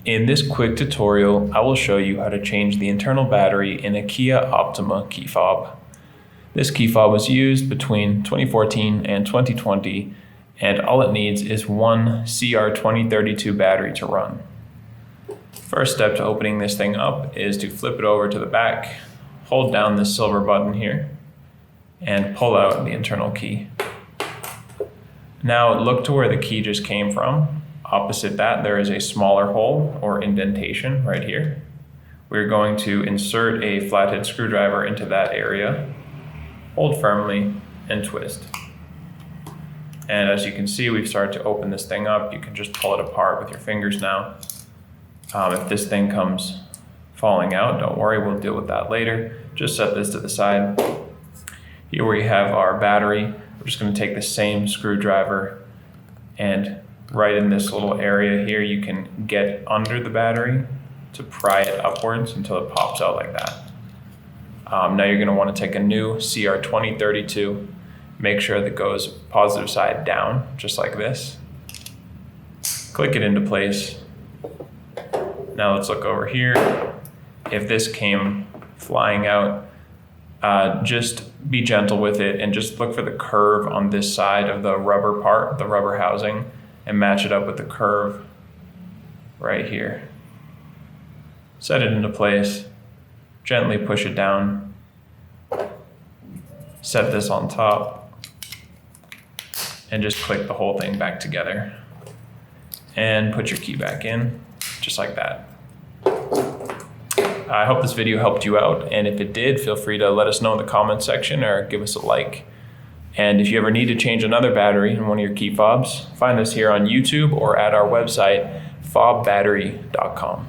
In this quick tutorial, I will show you how to change the internal battery in a Kia Optima key fob. This key fob was used between 2014 and 2020, and all it needs is one CR2032 battery to run. First step to opening this thing up is to flip it over to the back, hold down this silver button here, and pull out the internal key. Now look to where the key just came from. Opposite that, there is a smaller hole or indentation right here. We're going to insert a flathead screwdriver into that area, hold firmly, and twist. And as you can see, we've started to open this thing up. You can just pull it apart with your fingers now. If this thing comes falling out, don't worry, we'll deal with that later. Just set this to the side. Here we have our battery. We're just going to take the same screwdriver, and right in this little area here, you can get under the battery to pry it upwards until it pops out like that. Now you're going to want to take a new CR2032, make sure that goes positive side down, just like this. Click it into place. Now let's look over here. If this came flying out, just be gentle with it and just look for the curve on this side of the rubber part, the rubber housing, and match it up with the curve right here. Set it into place, gently push it down, set this on top, and just click the whole thing back together. And put your key back in, just like that. I hope this video helped you out, and if it did, feel free to let us know in the comments section or give us a like. And if you ever need to change another battery in one of your key fobs, find us here on YouTube or at our website, fobbattery.com.